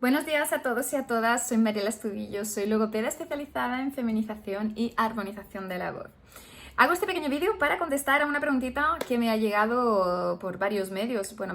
Buenos días a todos y a todas, soy Mariela Estudillo, soy logopeda especializada en feminización y armonización de la voz. Hago este pequeño vídeo para contestar a una preguntita que me ha llegado por varios medios. Bueno,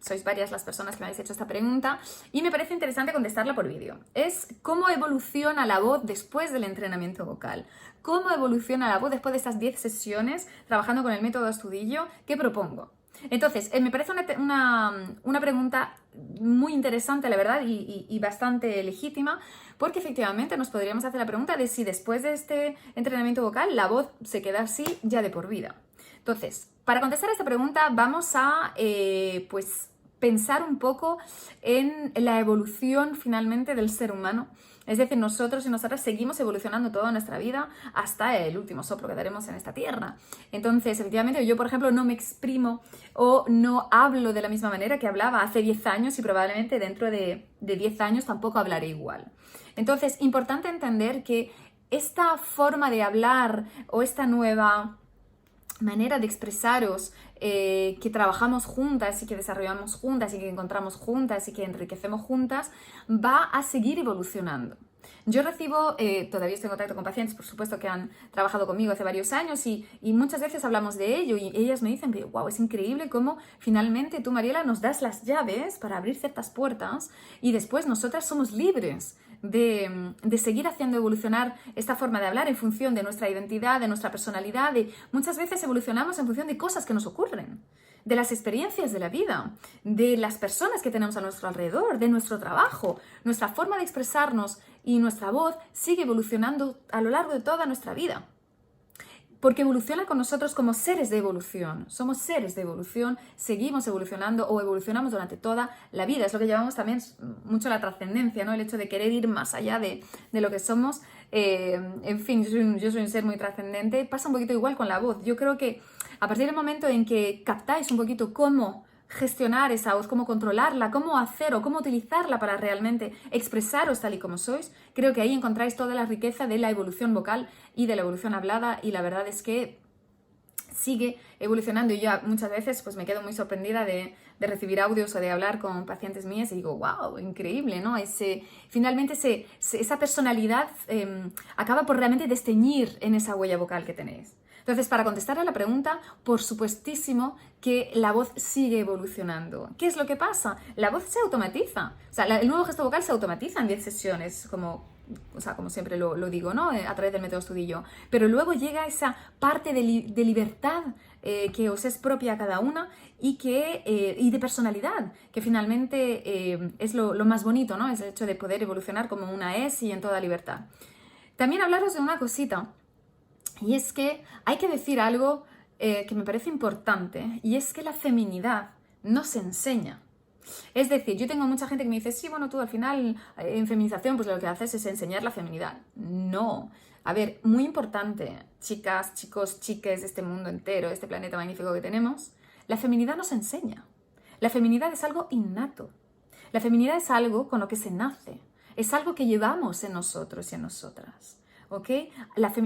sois varias las personas que me habéis hecho esta pregunta y me parece interesante contestarla por vídeo. Es ¿cómo evoluciona la voz después del entrenamiento vocal? ¿Cómo evoluciona la voz después de estas 10 sesiones trabajando con el método Astudillo que propongo? Entonces, me parece una pregunta muy interesante, la verdad, y bastante legítima, porque efectivamente nos podríamos hacer la pregunta de si después de este entrenamiento vocal la voz se queda así ya de por vida. Entonces, para contestar a esta pregunta vamos a pensar un poco en la evolución finalmente del ser humano. Es decir, nosotros y nosotras seguimos evolucionando toda nuestra vida hasta el último soplo que daremos en esta tierra. Entonces, efectivamente, yo, por ejemplo, no me exprimo o no hablo de la misma manera que hablaba hace 10 años y probablemente dentro de 10 años tampoco hablaré igual. Entonces, importante entender que esta forma de hablar o esta nueva manera de expresaros que trabajamos juntas y que desarrollamos juntas y que encontramos juntas y que enriquecemos juntas, va a seguir evolucionando. Yo recibo, todavía estoy en contacto con pacientes, por supuesto, que han trabajado conmigo hace varios años y muchas veces hablamos de ello y ellas me dicen que, wow, es increíble cómo finalmente tú, Mariela, nos das las llaves para abrir ciertas puertas y después nosotras somos libres de seguir haciendo evolucionar esta forma de hablar en función de nuestra identidad, de nuestra personalidad. Muchas veces evolucionamos en función de cosas que nos ocurren, de las experiencias de la vida, de las personas que tenemos a nuestro alrededor, de nuestro trabajo. Nuestra forma de expresarnos y nuestra voz sigue evolucionando a lo largo de toda nuestra vida. Porque evoluciona con nosotros como seres de evolución. Somos seres de evolución, seguimos evolucionando o evolucionamos durante toda la vida. Es lo que llevamos también mucho la trascendencia, ¿no? El hecho de querer ir más allá de lo que somos. En fin, yo soy un ser muy trascendente. Pasa un poquito igual con la voz. Yo creo que a partir del momento en que captáis un poquito cómo gestionar esa voz, cómo controlarla, cómo hacer o cómo utilizarla para realmente expresaros tal y como sois, creo que ahí encontráis toda la riqueza de la evolución vocal y de la evolución hablada, y la verdad es que sigue evolucionando y yo muchas veces pues me quedo muy sorprendida de recibir audios o de hablar con pacientes mías y digo, wow, increíble, ¿no? Finalmente esa personalidad acaba por realmente desteñir en esa huella vocal que tenéis. Entonces, para contestar a la pregunta, por supuestísimo que la voz sigue evolucionando. ¿Qué es lo que pasa? La voz se automatiza. O sea, el nuevo gesto vocal se automatiza en 10 sesiones, como siempre lo digo, ¿no? A través del método Astudillo. Pero luego llega esa parte de libertad que os es propia a cada una y de personalidad, que finalmente es lo más bonito, ¿no? Es el hecho de poder evolucionar como una es y en toda libertad. También hablaros de una cosita. Y es que hay que decir algo que me parece importante, y es que la feminidad no se enseña. Es decir, yo tengo mucha gente que me dice, sí, bueno, tú al final en feminización pues lo que haces es enseñar la feminidad. No. A ver, muy importante, chicas, chicos, chiques de este mundo entero, de este planeta magnífico que tenemos, la feminidad no se enseña. La feminidad es algo innato. La feminidad es algo con lo que se nace. Es algo que llevamos en nosotros y en nosotras. ¿Ok?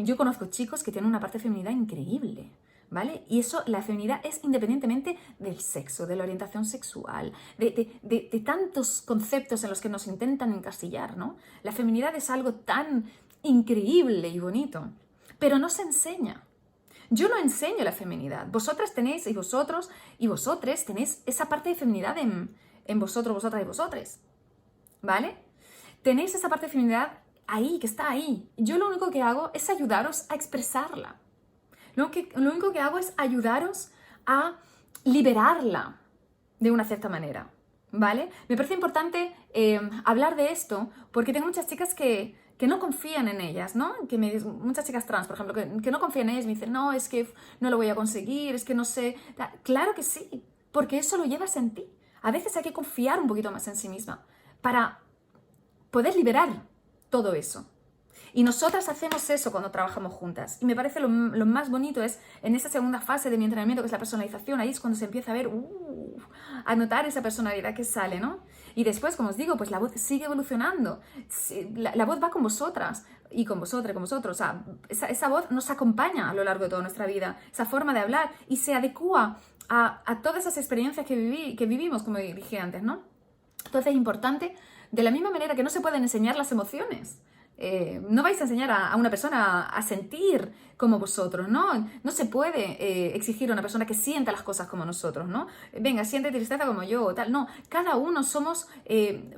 Yo conozco chicos que tienen una parte de feminidad increíble, ¿vale? Y eso, la feminidad es independientemente del sexo, de la orientación sexual, de tantos conceptos en los que nos intentan encasillar, ¿no? La feminidad es algo tan increíble y bonito, pero no se enseña. Yo no enseño la feminidad. Vosotras tenéis, y vosotros, y vosotres tenéis esa parte de feminidad en vosotros, vosotras y vosotres, ¿vale? Tenéis esa parte de feminidad ahí, que está ahí. Yo lo único que hago es ayudaros a expresarla. Lo único que hago es ayudaros a liberarla de una cierta manera, ¿vale? Me parece importante hablar de esto porque tengo muchas chicas que no confían en ellas, ¿no? Muchas chicas trans, por ejemplo, que no confían en ellas, me dicen, no, es que no lo voy a conseguir, es que no sé. Claro que sí, porque eso lo llevas en ti. A veces hay que confiar un poquito más en sí misma para poder liberar todo eso. Y nosotras hacemos eso cuando trabajamos juntas. Y me parece lo más bonito es en esa segunda fase de mi entrenamiento, que es la personalización. Ahí es cuando se empieza a ver, a notar esa personalidad que sale, ¿no? Y después, como os digo, pues la voz sigue evolucionando. La voz va con vosotras y con vosotras y con vosotros. O sea, esa voz nos acompaña a lo largo de toda nuestra vida. Esa forma de hablar y se adecúa a todas esas experiencias que vivimos, como dije antes, ¿no? Entonces es importante, de la misma manera que no se pueden enseñar las emociones. No vais a enseñar a una persona a sentir como vosotros, ¿no? No se puede exigir a una persona que sienta las cosas como nosotros, ¿no? Venga, siente tristeza como yo, o tal. No, cada uno somos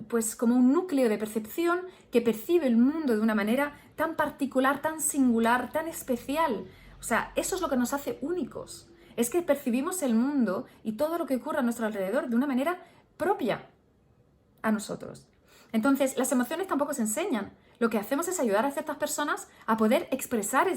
pues como un núcleo de percepción que percibe el mundo de una manera tan particular, tan singular, tan especial. O sea, eso es lo que nos hace únicos. Es que percibimos el mundo y todo lo que ocurre a nuestro alrededor de una manera propia a nosotros. Entonces, las emociones tampoco se enseñan. Lo que hacemos es ayudar a ciertas personas a poder expresar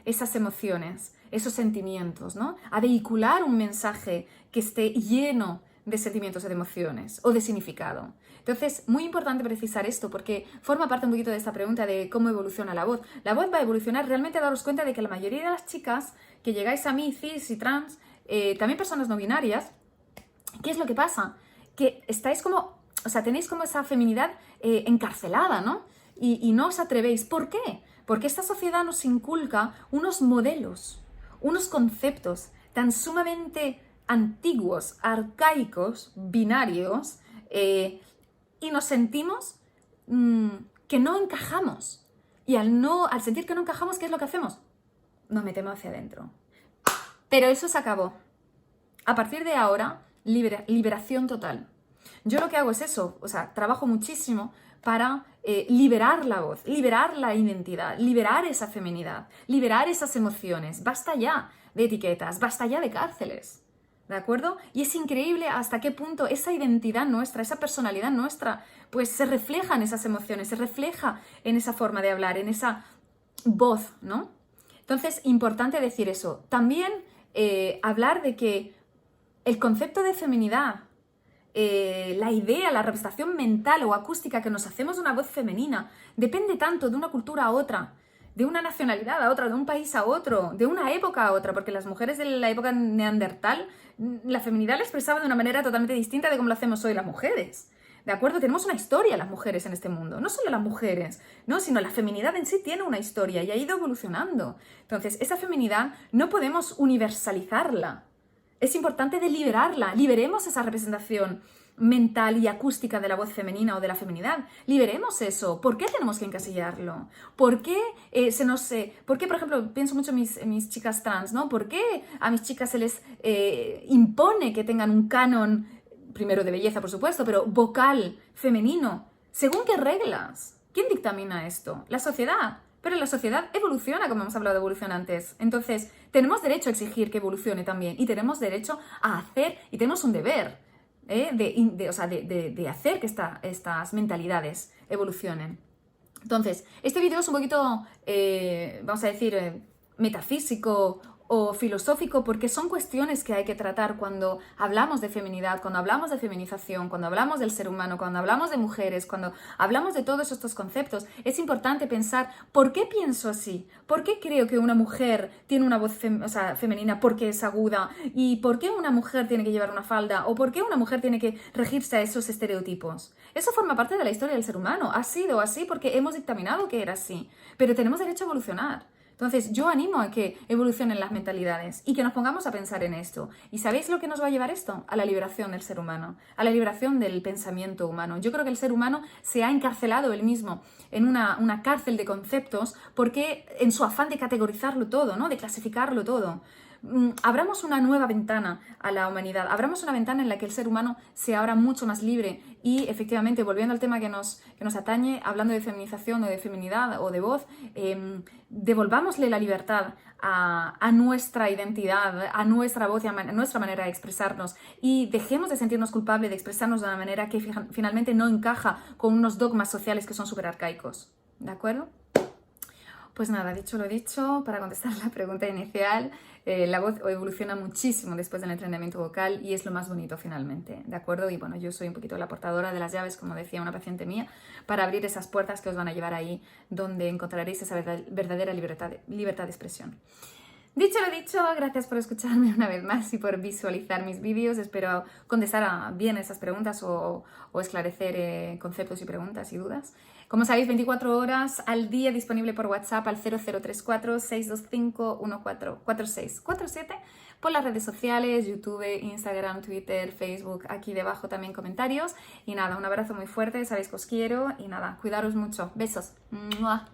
esas emociones, esos sentimientos, ¿no? A vehicular un mensaje que esté lleno de sentimientos o de emociones o de significado. Entonces, muy importante precisar esto porque forma parte un poquito de esta pregunta de cómo evoluciona la voz. La voz va a evolucionar realmente a daros cuenta de que la mayoría de las chicas que llegáis a mí, cis y trans, también personas no binarias, ¿qué es lo que pasa? Que estáis como, o sea, tenéis como esa feminidad encarcelada, ¿no? Y no os atrevéis. ¿Por qué? Porque esta sociedad nos inculca unos modelos, unos conceptos tan sumamente antiguos, arcaicos, binarios, y nos sentimos que no encajamos. Y al sentir que no encajamos, ¿qué es lo que hacemos? Nos metemos hacia adentro. Pero eso se acabó. A partir de ahora, liberación total. Yo lo que hago es eso, o sea, trabajo muchísimo para liberar la voz, liberar la identidad, liberar esa feminidad, liberar esas emociones. Basta ya de etiquetas, basta ya de cárceles, ¿de acuerdo? Y es increíble hasta qué punto esa identidad nuestra, esa personalidad nuestra, pues se refleja en esas emociones, se refleja en esa forma de hablar, en esa voz, ¿no? Entonces, importante decir eso. También hablar de que el concepto de feminidad, la idea, la representación mental o acústica que nos hacemos de una voz femenina depende tanto de una cultura a otra, de una nacionalidad a otra, de un país a otro, de una época a otra, porque las mujeres de la época neandertal, la feminidad la expresaba de una manera totalmente distinta de como lo hacemos hoy las mujeres. ¿De acuerdo? Tenemos una historia las mujeres en este mundo, no solo las mujeres, ¿no? Sino la feminidad en sí tiene una historia y ha ido evolucionando. Entonces, esa feminidad no podemos universalizarla. Es importante de liberarla, liberemos esa representación mental y acústica de la voz femenina o de la feminidad. Liberemos eso. ¿Por qué tenemos que encasillarlo? ¿Por qué por qué, por ejemplo, pienso mucho en mis chicas trans, ¿no? ¿Por qué a mis chicas se les impone que tengan un canon, primero de belleza, por supuesto, pero vocal, femenino? ¿Según qué reglas? ¿Quién dictamina esto? La sociedad. Pero la sociedad evoluciona, como hemos hablado de evolución antes. Entonces, tenemos derecho a exigir que evolucione también. Y tenemos derecho a hacer, y tenemos un deber de hacer que estas mentalidades evolucionen. Entonces, este vídeo es un poquito, vamos a decir, metafísico o filosófico, porque son cuestiones que hay que tratar cuando hablamos de feminidad, cuando hablamos de feminización, cuando hablamos del ser humano, cuando hablamos de mujeres, cuando hablamos de todos estos conceptos. Es importante pensar, ¿por qué pienso así? ¿Por qué creo que una mujer tiene una voz femenina porque es aguda? ¿Y por qué una mujer tiene que llevar una falda? ¿O por qué una mujer tiene que regirse a esos estereotipos? Eso forma parte de la historia del ser humano. Ha sido así porque hemos dictaminado que era así. Pero tenemos derecho a evolucionar. Entonces, yo animo a que evolucionen las mentalidades y que nos pongamos a pensar en esto. ¿Y sabéis lo que nos va a llevar esto? A la liberación del ser humano, a la liberación del pensamiento humano. Yo creo que el ser humano se ha encarcelado él mismo en una cárcel de conceptos porque en su afán de categorizarlo todo, ¿no? De clasificarlo todo. Abramos una nueva ventana a la humanidad, abramos una ventana en la que el ser humano se abra mucho más libre y efectivamente, volviendo al tema que nos atañe, hablando de feminización o de feminidad o de voz, devolvámosle la libertad a nuestra identidad, a nuestra voz y a nuestra manera de expresarnos y dejemos de sentirnos culpables de expresarnos de una manera que finalmente no encaja con unos dogmas sociales que son súper arcaicos. ¿De acuerdo? Pues nada, dicho lo dicho, para contestar la pregunta inicial, la voz evoluciona muchísimo después del entrenamiento vocal y es lo más bonito finalmente, ¿de acuerdo? Y bueno, yo soy un poquito la portadora de las llaves, como decía una paciente mía, para abrir esas puertas que os van a llevar ahí donde encontraréis esa verdadera libertad de expresión. Dicho lo dicho, gracias por escucharme una vez más y por visualizar mis vídeos. Espero contestar bien esas preguntas o esclarecer conceptos y preguntas y dudas. Como sabéis, 24 horas al día disponible por WhatsApp al 0034 625 144647, por las redes sociales, YouTube, Instagram, Twitter, Facebook, aquí debajo también comentarios. Y nada, un abrazo muy fuerte, sabéis que os quiero y nada, cuidaros mucho. Besos. ¡Mua!